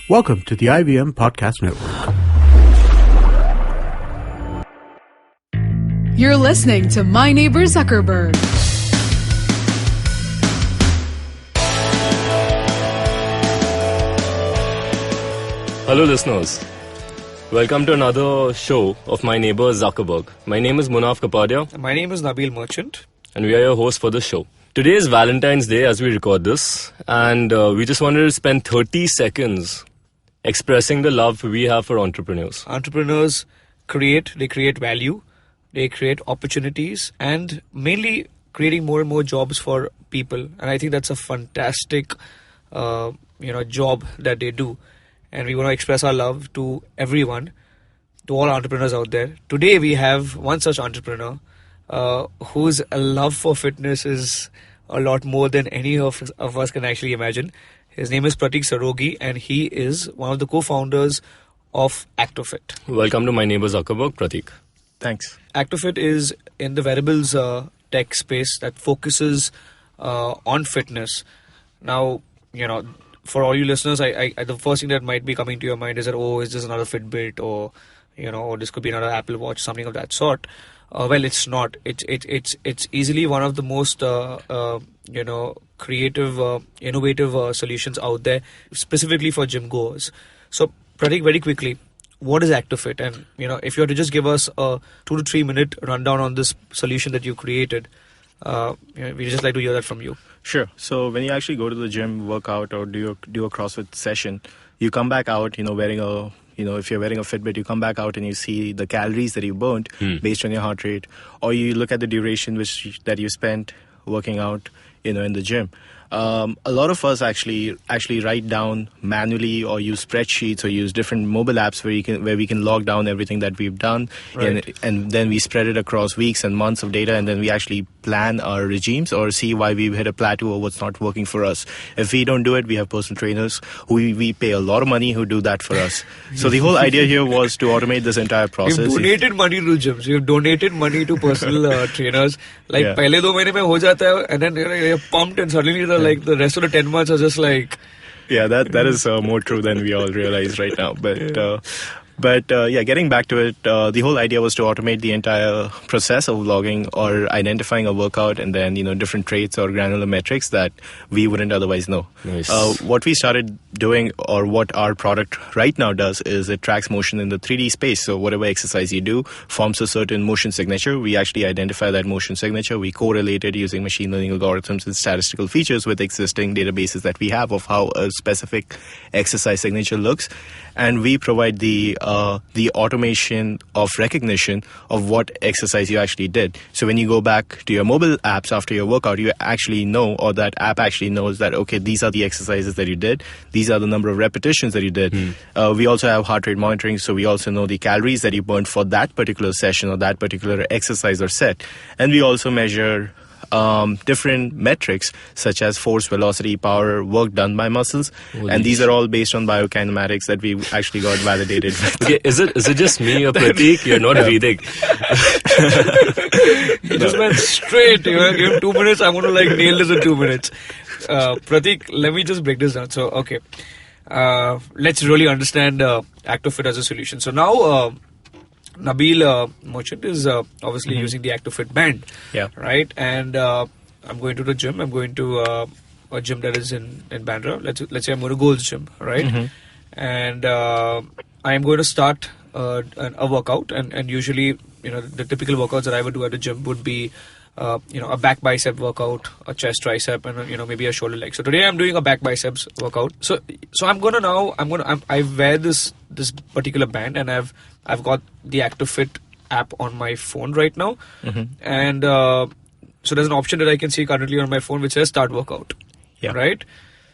Welcome to the IVM Podcast Network. You're listening to My Neighbour Zuckerberg. Hello listeners, welcome to another show of My Neighbour Zuckerberg. My name is Munaf Kapadia. My name is Nabil Merchant. And we are your hosts for the show. Today is Valentine's Day as we record this, and we just wanted to spend 30 seconds expressing the love we have for entrepreneurs. Entrepreneurs create value, they create opportunities, and mainly creating more and more jobs for people. And I think that's a fantastic job that they do. And we want to express our love to everyone, to all entrepreneurs out there. Today we have one such entrepreneur whose love for fitness is a lot more than any of us can actually imagine. His name is Pratik Saraogi, and he is one of the co-founders of ActoFit. Welcome to My Neighbour Zuckerberg, Pratik. Thanks. ActoFit is in the wearables tech space that focuses on fitness. Now, for all you listeners, I the first thing that might be coming to your mind is that, is this another Fitbit, or this could be another Apple Watch, something of that sort. Well, it's not. It's easily one of the most creative, innovative solutions out there, specifically for gym goers. So, Pratik, very quickly, what is ActoFit? And if you were to just give us a 2 to 3 minute rundown on this solution that you created, we'd just like to hear that from you. Sure. So when you actually go to the gym, work out, or do a CrossFit session, you come back out, wearing a, if you're wearing a Fitbit, you come back out and you see the calories that you burnt based on your heart rate, or you look at the duration that you spent working out, in the gym. A lot of us actually write down manually, or use spreadsheets, or use different mobile apps where we can log down everything that we've done, right. and then we spread it across weeks and months of data, and then we actually plan our regimes or see why we've hit a plateau or what's not working for us. If we don't do it, we have personal trainers who we pay a lot of money who do that for us. So the whole idea here was to automate this entire process. You've donated money to gyms. You've donated money to personal trainers. Like, pehle 2 mahine mein ho jata hai, and then you're pumped, and suddenly the rest of the 10 months are just like... Yeah, that is more true than we all realize right now. But getting back to it, the whole idea was to automate the entire process of logging or identifying a workout, and then different traits or granular metrics that we wouldn't otherwise know. Nice. What we started doing, or what our product right now does, is it tracks motion in the 3D space. So whatever exercise you do forms a certain motion signature. We actually identify that motion signature. We correlate it using machine learning algorithms and statistical features with existing databases that we have of how a specific exercise signature looks, and we provide the automation of recognition of what exercise you actually did. So when you go back to your mobile apps after your workout, you actually know, or that app actually knows that, okay, these are the exercises that you did. These are the number of repetitions that you did. We also have heart rate monitoring, so we also know the calories that you burned for that particular session or that particular exercise or set. And we also measure different metrics such as force, velocity, power, work done by muscles, and these are all based on biokinematics that we actually got validated. Okay, is it just me or Pratik? You're not breathing. He just went straight. Give him 2 minutes. I'm going to nail this in 2 minutes. Pratik, let me just break this down. So, okay, let's really understand ActoFit as a solution. So now, Nabil Merchant is obviously using the ActoFit band, right? And I'm going to the gym. I'm going to a gym that is in Bandra. Let's say I'm going to Gold's Gym, right? And I'm going to start a workout. And usually, the typical workouts that I would do at the gym would be, a back bicep workout, a chest tricep, and maybe a shoulder leg. So today I'm doing a back biceps workout. So I wear this particular band, and I've got the ActoFit app on my phone right now, and so there's an option that I can see currently on my phone which says start workout, right?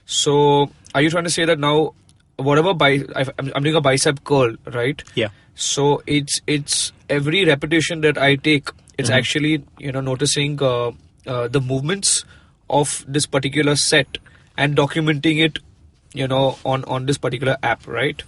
So are you trying to say that now whatever I'm doing a bicep curl, right? Yeah. So it's every repetition that I take, it's actually noticing the movements of this particular set and documenting it, on this particular app, right?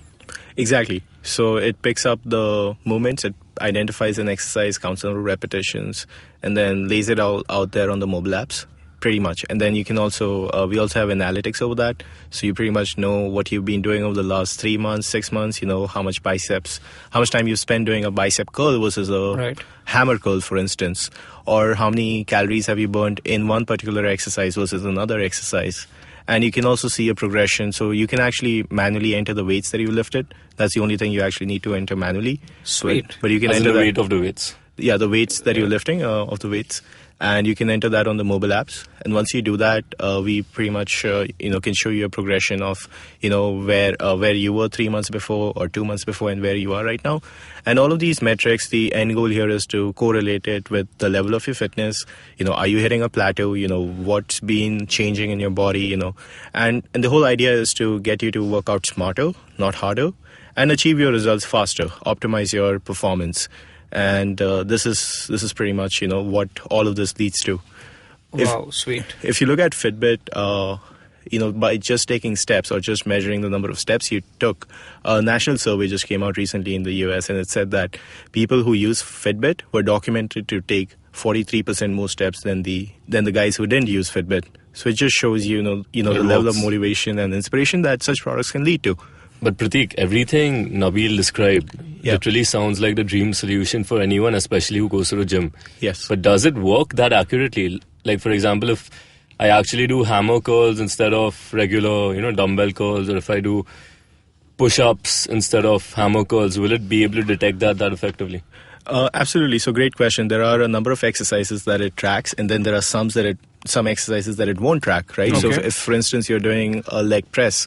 Exactly. So it picks up the movements, it identifies an exercise, counts the repetitions, and then lays it out there on the mobile apps. pretty much. And then you can also, we also have analytics over that. So you pretty much know what you've been doing over the last 3 months, 6 months, how much time you've spent doing a bicep curl versus a hammer curl, for instance, or how many calories have you burned in one particular exercise versus another exercise. And you can also see a progression. So you can actually manually enter the weights that you lifted. That's the only thing you actually need to enter manually. Sweet. But you can As in enter the that. weight of the weights. Yeah, the weights that you're lifting, of the weights. And you can enter that on the mobile apps. And once you do that, we pretty much, can show you a progression of, where you were 3 months before or 2 months before and where you are right now. And all of these metrics, the end goal here is to correlate it with the level of your fitness. Are you hitting a plateau? What's been changing in your body, and the whole idea is to get you to work out smarter, not harder, and achieve your results faster, optimize your performance. And this is pretty much what all of this leads to. Wow, sweet. If you look at Fitbit, by just taking steps or just measuring the number of steps you took, a national survey just came out recently in the US, and it said that people who use Fitbit were documented to take 43% more steps than the guys who didn't use Fitbit. So it just shows the level of motivation and inspiration that such products can lead to. But Pratik, everything Nabil described literally sounds like the dream solution for anyone, especially who goes to the gym. Yes. But does it work that accurately? Like, for example, if I actually do hammer curls instead of regular, dumbbell curls, or if I do push-ups instead of hammer curls, will it be able to detect that effectively? Absolutely. So great question. There are a number of exercises that it tracks, and then there are some exercises that it won't track, right? Okay. So if, for instance, you're doing a leg press,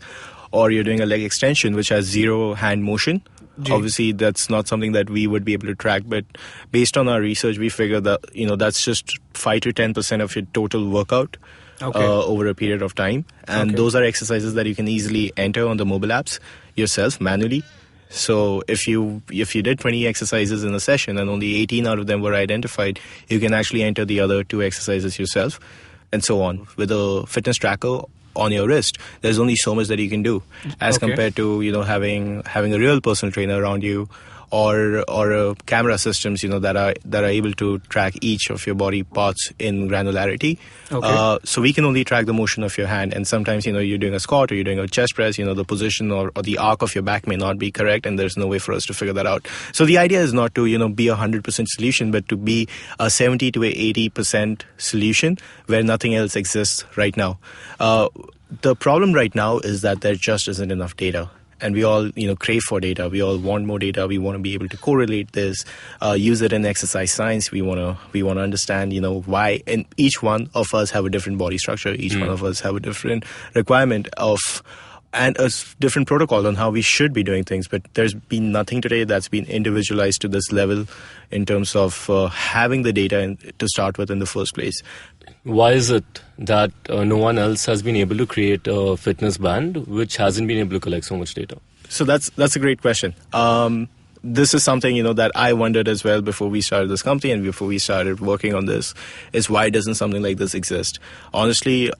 or you're doing a leg extension which has zero hand motion, obviously that's not something that we would be able to track. But based on our research, we figure that that's just 5 to 10% of your total workout over a period of time. And those are exercises that you can easily enter on the mobile apps yourself manually. So if you did 20 exercises in a session and only 18 out of them were identified, you can actually enter the other 2 exercises yourself, and so on. With a fitness tracker on your wrist, there's only so much that you can do as compared to having a real personal trainer around you, or camera systems that are able to track each of your body parts in granularity. So we can only track the motion of your hand, and sometimes you're doing a squat or you're doing a chest press, the position or the arc of your back may not be correct, and there's no way for us to figure that out. So the idea is not to be 100% solution, but to be a 70 to 80% solution where nothing else exists right now. The problem right now is that there just isn't enough data. And we all, crave for data. We all want more data. We want to be able to correlate this, use it in exercise science. We want to understand, why. And each one of us have a different body structure. Each one of us have a different requirement and a different protocol on how we should be doing things. But there's been nothing today that's been individualized to this level in terms of having the data to start with in the first place. Why is it that no one else has been able to create a fitness band which hasn't been able to collect so much data? So that's a great question. This is something that I wondered as well before we started this company and before we started working on this, is why doesn't something like this exist? Honestly,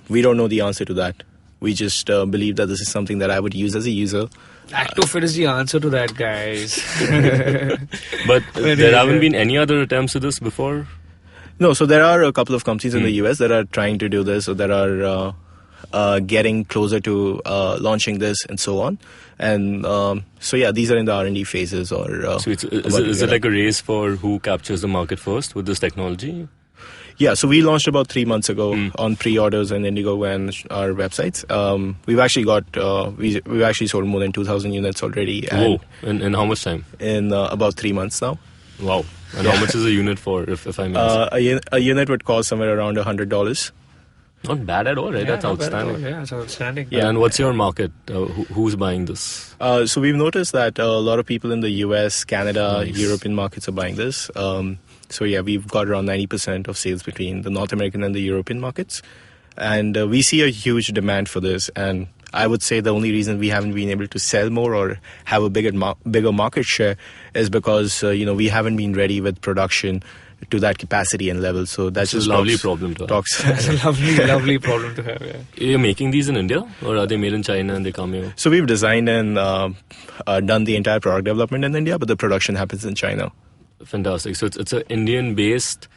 we don't know the answer to that. We just believe that this is something that I would use as a user. ActoFit is the answer to that, guys. But there haven't been any other attempts at this before? No, so there are a couple of companies in the US that are trying to do this, or that are getting closer to launching this and so on. And these are in the R&D phases. So is it like a race for who captures the market first with this technology? Yeah, so we launched about 3 months ago on pre-orders and Indigo and our websites. We've actually we've actually sold more than 2,000 units already. And in how much time? In about 3 months now. Wow. And how much is a unit for, if I may ask? A unit would cost somewhere around $100. Not bad at all, right? That's outstanding. Yeah, that's outstanding. Yeah. And what's your market? Who's buying this? So we've noticed that a lot of people in the US, Canada, European markets are buying this. We've got around 90% of sales between the North American and the European markets. And we see a huge demand for this. And I would say the only reason we haven't been able to sell more or have a bigger market share is because, we haven't been ready with production to that capacity and level. So that's just a lovely problem to have. That's a lovely problem to have, yeah. You're making these in India, or are they made in China and they come here? So we've designed and done the entire product development in India, but the production happens in China. Fantastic. So it's an Indian-based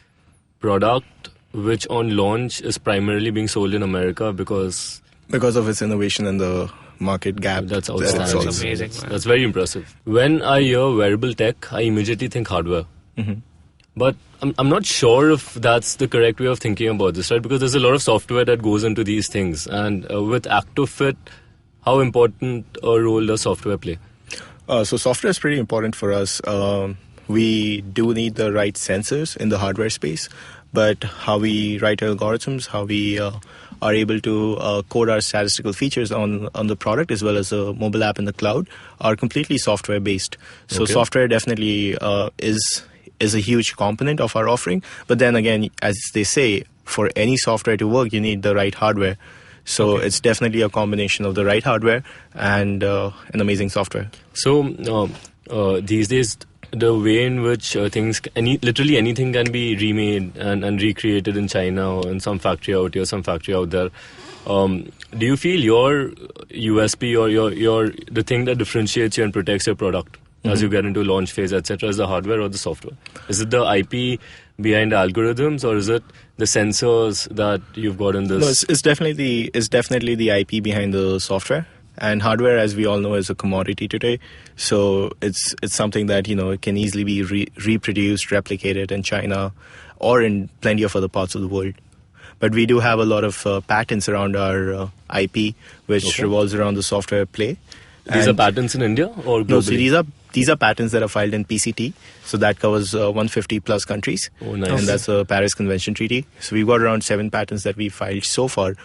product which on launch is primarily being sold in America because of its innovation and the market gap. that's that outstanding. it solves. That's amazing, man. That's very impressive. When I hear wearable tech, I immediately think hardware. But I'm not sure if that's the correct way of thinking about this, right? Because there's a lot of software that goes into these things. And with ActoFit, how important a role does software play? So software is pretty important for us. We do need the right sensors in the hardware space, but how we write algorithms, how we are able to code our statistical features on the product as well as a mobile app in the cloud are completely software based. So software definitely is a huge component of our offering. But then again, as they say, for any software to work, you need the right hardware. So it's definitely a combination of the right hardware and an amazing software. So these days, the way in which literally anything can be remade and recreated in China or in some factory out here, some factory out there. Do you feel your USP or your the thing that differentiates you and protects your product as you get into launch phase, etc., is the hardware or the software? Is it the IP behind the algorithms, or is it the sensors that you've got in this? No, it's definitely the IP behind the software. And hardware, as we all know, is a commodity today. So it's something that, it can easily be reproduced, replicated in China or in plenty of other parts of the world. But we do have a lot of patents around our IP, which revolves around the software play. These are patents in India or globally? No, so these are patents that are filed in PCT. So that covers 150 plus countries. Oh, nice. And that's the Paris Convention Treaty. So we've got around 7 patents that we filed so far.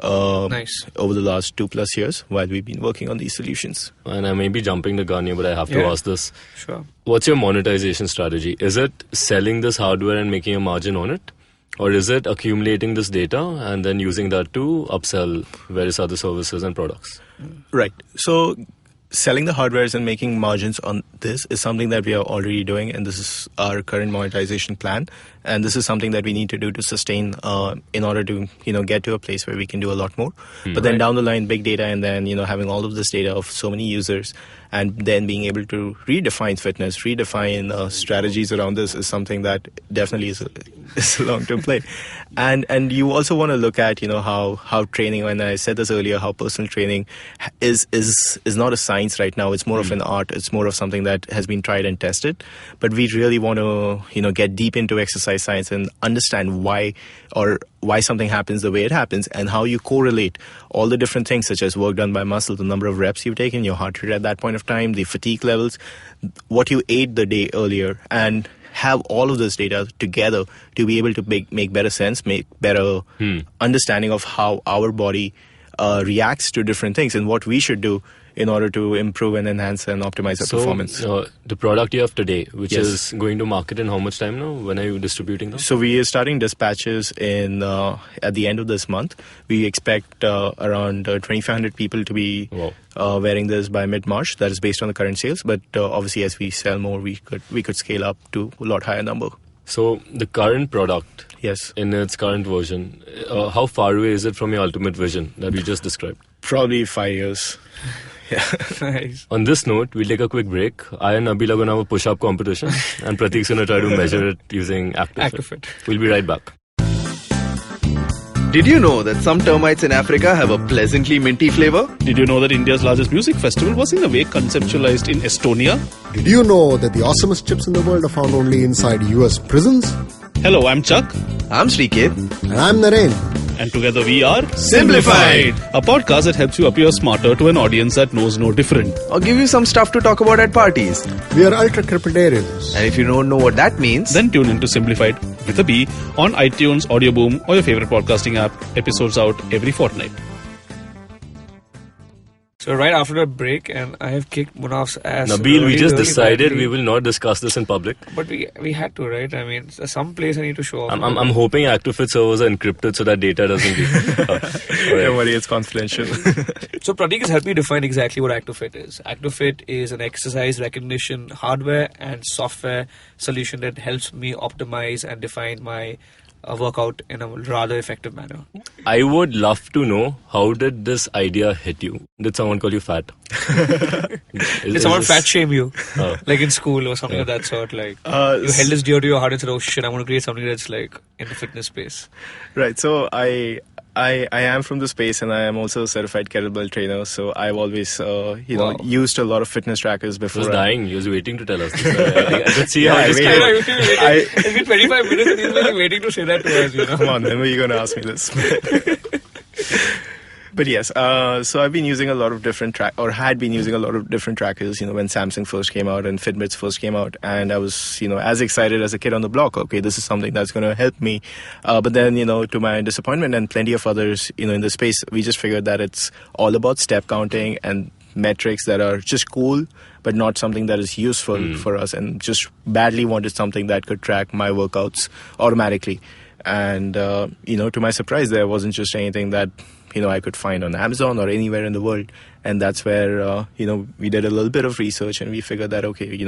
Nice. Over the last 2+ years while we've been working on these solutions. And I may be jumping the gun here, but I have to ask this. Sure. What's your monetization strategy? Is it selling this hardware and making a margin on it? Or is it accumulating this data and then using that to upsell various other services and products? Right. So selling the hardware and making margins on this is something that we are already doing, and this is our current monetization plan. And this is something that we need to do to sustain in order to, get to a place where we can do a lot more. But then down the line, big data, and then, having all of this data of so many users, and then being able to redefine fitness, redefine strategies around this is something that definitely is a long-term play. And you also want to look at, how training, and I said this earlier, how personal training is not a science right now. It's more of an art. It's more of something that has been tried and tested. But we really want to, get deep into exercise science and understand why something happens the way it happens, and how you correlate all the different things such as work done by muscle, the number of reps you've taken, your heart rate at that point of time, the fatigue levels, what you ate the day earlier, and have all of this data together to be able to make better sense, make better understanding of how our body reacts to different things and what we should do in order to improve and enhance and optimize our performance. The product you have today, which is going to market in how much time now? When are you distributing now? So we are starting dispatches at the end of this month. We expect around 2,500 people to be wearing this by mid-March. That is based on the current sales. But obviously, as we sell more, we could scale up to a lot higher number. So the current product, in its current version, how far away is it from your ultimate vision that we just described? Probably 5 years. Yeah. Nice. On this note, we'll take a quick break. I and Nabil are going to have a push-up competition, and Pratik's going to try to measure it using ActoFit. We'll be right back. Did you know that some termites in Africa have a pleasantly minty flavor? Did you know that India's largest music festival was in a way conceptualized in Estonia? Did you know that the awesomest chips in the world are found only inside US prisons? Hello, I'm Chuck. I'm Srikit. And I'm Naren. And together we are Simplified, a podcast that helps you appear smarter to an audience that knows no different. Or give you some stuff to talk about at parties. We are ultra-crepidarians. And if you don't know what that means, then tune into Simplified with a B on iTunes, Audio Boom, or your favorite podcasting app. Episodes out every fortnight. So right after the break, and I have kicked Munaf's ass. Nabil, we just decided badly. we will not discuss this in public. But we had to, right? I mean, some place I need to show off. I'm hoping ActoFit servers are encrypted so that data doesn't leak. Don't worry, it's confidential. So Pratik has helped me define exactly what ActoFit is. ActoFit is an exercise recognition hardware and software solution that helps me optimize and define my work out in a rather effective manner. I would love to know, how did this idea hit you? Did someone call you fat? Did someone fat shame you? Oh. Like in school or something of that sort? Like you held this dear to your heart and said, oh shit, I want to create something that's like in the fitness space. Right. So I am from the space, and I am also a certified kettlebell trainer. So I've always, used a lot of fitness trackers before. He was dying. He was waiting to tell us this. I could see how I this waited. It's been 25 minutes and he's been waiting to say that to us, you know. Come on, when were you going to ask me this? But yes, so I've been using a lot of different had been using a lot of different trackers, when Samsung first came out and Fitbits first came out. And I was, as excited as a kid on the block. Okay, this is something that's going to help me. But then, to my disappointment and plenty of others, in the space, we just figured that it's all about step counting and metrics that are just cool, but not something that is useful for us, and just badly wanted something that could track my workouts automatically. And, to my surprise, there wasn't just anything that, I could find on Amazon or anywhere in the world. And that's where, we did a little bit of research and we figured that, okay,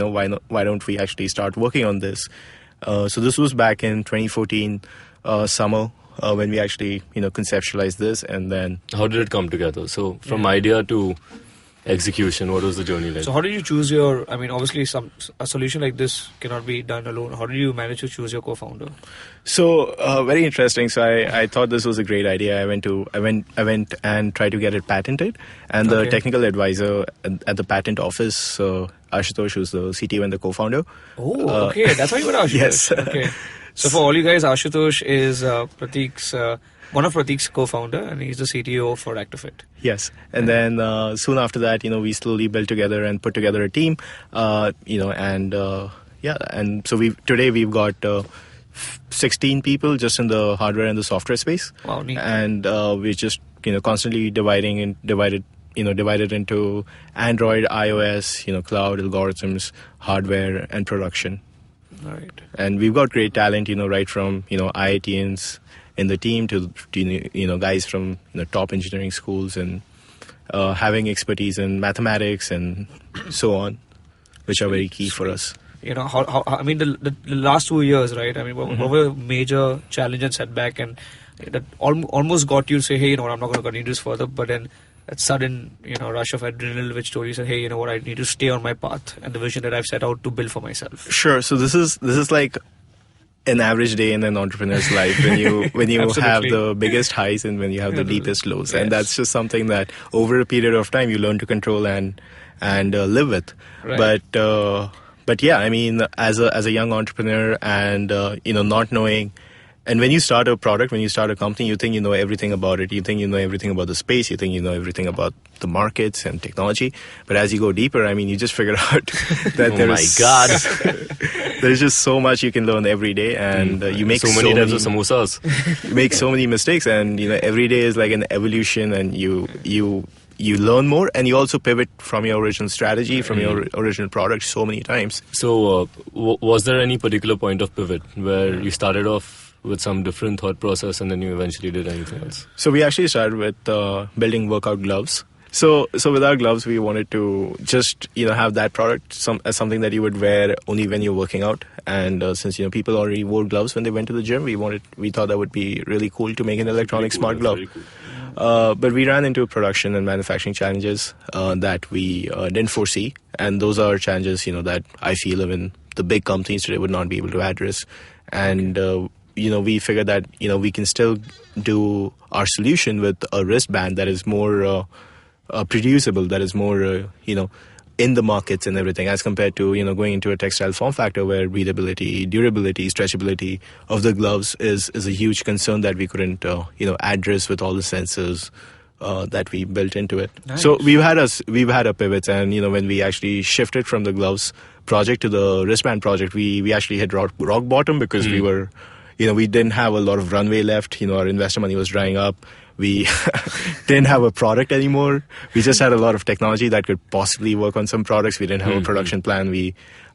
why don't we actually start working on this? So this was back in 2014 summer when we actually, conceptualized this. And then... How did it come together? So from idea to execution, what was the journey like? So how did you choose obviously a solution like this cannot be done alone. How did you manage to choose your co-founder? So very interesting. So I thought this was a great idea. I went and tried to get it patented, and the technical advisor at the patent office, Ashutosh, who's the CTO and the co-founder. Oh, okay, that's how you got Ashutosh. Yes. Okay. So for all you guys, Ashutosh is Pratik's one of Pratik's co-founder, and he's the CTO for ActoFit. Yes, and then soon after that, we slowly built together and put together a team, and so today we've got 16 people just in the hardware and the software space. Wow, neat. And we just constantly divided into Android, iOS, cloud, algorithms, hardware, and production. Right. And we've got great talent, right from IITians in the team to guys from top engineering schools, and having expertise in mathematics and so on, which are very key for us. How the last 2 years, right? What were major challenge and setback, and that almost got you to say, hey, I'm not going to continue this further, but then that sudden, rush of adrenaline which told you, said, hey, I need to stay on my path and the vision that I've set out to build for myself. Sure. So this is like an average day in an entrepreneur's life when you have the biggest highs and when you have the deepest lows. Yes. And that's just something that over a period of time you learn to control and live with. Right. But yeah, as a young entrepreneur and not knowing, and when you start a product, when you start a company, you think you know everything about it. You think you know everything about the space. You think you know everything about the markets and technology. But as you go deeper, you just figure out that there's just so much you can learn every day, and you make so many types of samosas. You make so many mistakes, and every day is like an evolution, and you learn more, and you also pivot from your original strategy, from your original product so many times. So was there any particular point of pivot where you started off with some different thought process and then you eventually did anything else? So we actually started with building workout gloves. So with our gloves, we wanted to just have that product as something that you would wear only when you're working out. And since people already wore gloves when they went to the gym, we thought that would be really cool to make an electronic smart glove. Cool. But we ran into production and manufacturing challenges that we didn't foresee, and those are challenges that I feel even the big companies today would not be able to address. And we figured that we can still do our solution with a wristband that is more producible, that is more in the markets and everything, as compared to going into a textile form factor where breathability, durability, stretchability of the gloves is a huge concern that we couldn't address with all the sensors that we built into it. Nice. So we've had a pivot, and when we actually shifted from the gloves project to the wristband project, we actually hit rock bottom because we were we didn't have a lot of runway left. Our investor money was drying up. We didn't have a product anymore. We just had a lot of technology that could possibly work on some products. We didn't have a production plan.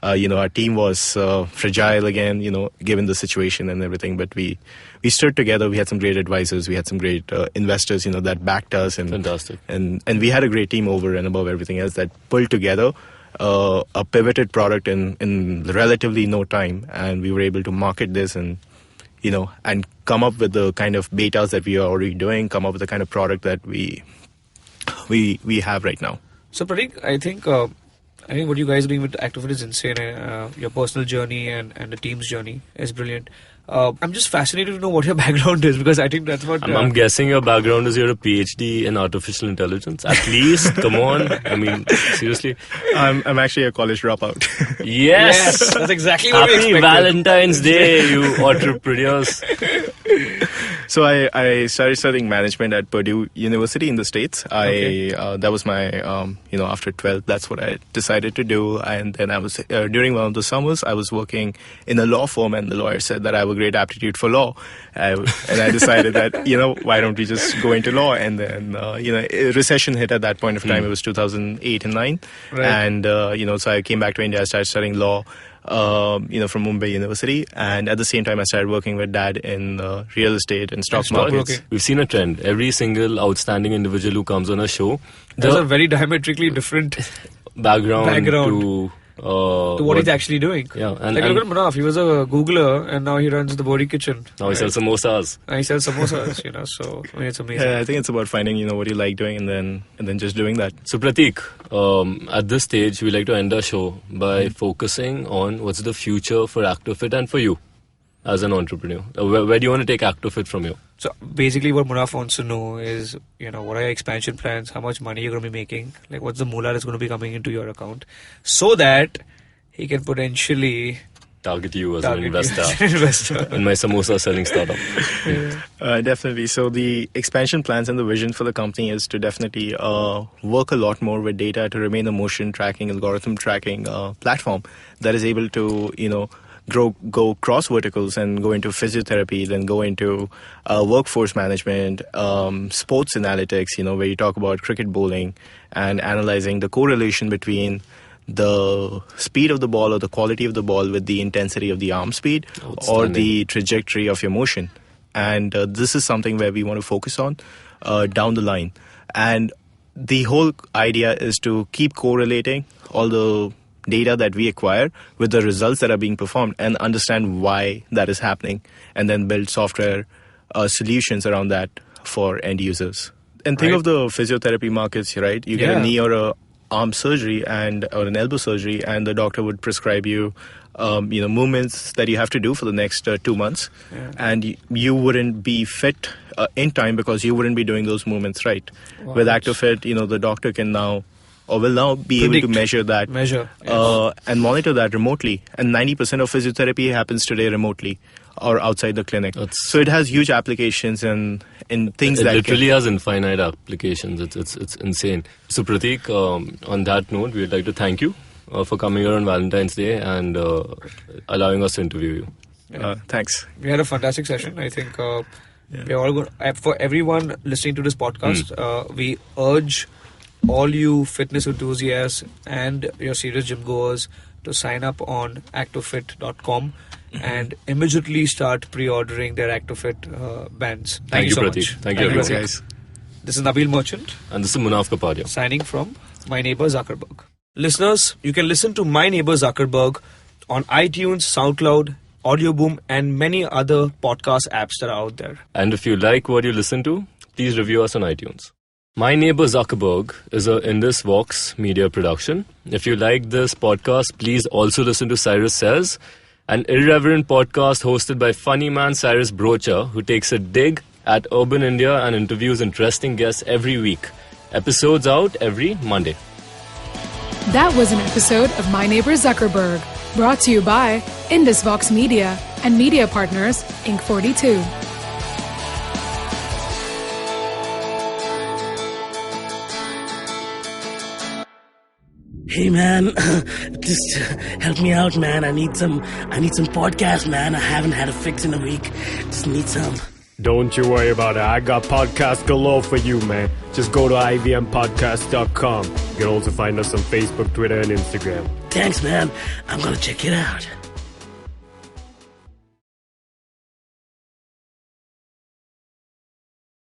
Our team was fragile again, given the situation and everything. But we stood together. We had some great advisors. We had some great investors, that backed us. And, fantastic. And we had a great team over and above everything else that pulled together a pivoted product in relatively no time. And we were able to market this and and come up with the kind of betas that we are already doing, come up with the kind of product that we have right now. So Pratik, I think what you guys are doing with ActoFit is insane. Your personal journey and the team's journey is brilliant. I'm just fascinated to know what your background is, because I think that's what... I'm guessing your background is you're a PhD in artificial intelligence. At least, come on. I mean, seriously. I'm actually a college dropout. Yes! That's exactly what we Happy expected. Valentine's Day, you entrepreneurs. So I started studying management at Purdue University in the States. That was my, after 12th, that's what I decided to do. And then I was, during one of the summers, I was working in a law firm, and the lawyer said that I have a great aptitude for law. And I decided that, why don't we just go into law? And then, a recession hit at that point of time. It was 2008 and 9. Right. And, so I came back to India, I started studying law. From Mumbai University, and at the same time I started working with Dad in real estate and stock markets. Okay. We've seen a trend. Every single outstanding individual who comes on a show, There's a very diametrically different background to what he's actually doing. Yeah, and look at Manaf. He was a Googler, and now he runs the Bodhi Kitchen. Now he sells samosas. And he sells samosas, So it's amazing. Yeah, I think it's about finding, what you like doing, and then just doing that. So Pratik, at this stage, we like to end our show by focusing on what's the future for ActoFit and for you as an entrepreneur. Where do you want to take ActoFit from here? So basically what Munaf wants to know is, what are your expansion plans? How much money you're going to be making? Like, what's the moolah that's going to be coming into your account? So that he can potentially target you as an investor investor in my samosa selling startup. Definitely. So the expansion plans and the vision for the company is to definitely work a lot more with data to remain a motion tracking, algorithm tracking platform that is able to, go cross verticals and go into physiotherapy, then go into workforce management, sports analytics, where you talk about cricket bowling and analyzing the correlation between the speed of the ball or the quality of the ball with the intensity of the arm speed or the trajectory of your motion. And this is something where we want to focus on down the line. And the whole idea is to keep correlating all the data that we acquire with the results that are being performed and understand why that is happening, and then build software solutions around that for end users. And think of the physiotherapy markets, right? You get a knee or a arm surgery or an elbow surgery, and the doctor would prescribe you movements that you have to do for the next 2 months, and you wouldn't be fit in time because you wouldn't be doing those movements right. Wow. With ActoFit, the doctor can now or will now be able to measure that and monitor that remotely. And 90% of physiotherapy happens today remotely or outside the clinic. So it has huge applications and things that literally has infinite applications. It's insane. So Pratik, on that note, we'd like to thank you for coming here on Valentine's Day and allowing us to interview you. Thanks. We had a fantastic session. I think we're all good. For everyone listening to this podcast, we urge all you fitness enthusiasts and your serious gym goers to sign up on actofit.com and immediately start pre-ordering their ActoFit bands. Thank you so Pratik. much. Thank you, guys. This is Nabil Merchant. And this is Munaf Kapadia. Signing from My Neighbour Zuckerberg. Listeners, you can listen to My Neighbour Zuckerberg on iTunes, SoundCloud, Audioboom, and many other podcast apps that are out there. And if you like what you listen to, please review us on iTunes. My Neighbour Zuckerberg is a Indus Vox media production. If you like this podcast, please also listen to Cyrus Says, an irreverent podcast hosted by funny man Cyrus Brocha, who takes a dig at urban India and interviews interesting guests every week. Episodes out every Monday. That was an episode of My Neighbour Zuckerberg, brought to you by Indus Vox Media and media partners Inc. 42. Hey man, just help me out, man. I need some podcasts, man. I haven't had a fix in a week. Just need some. Don't you worry about it. I got podcasts galore for you, man. Just go to ivmpodcast.com. You can also find us on Facebook, Twitter, and Instagram. Thanks, man. I'm gonna check it out.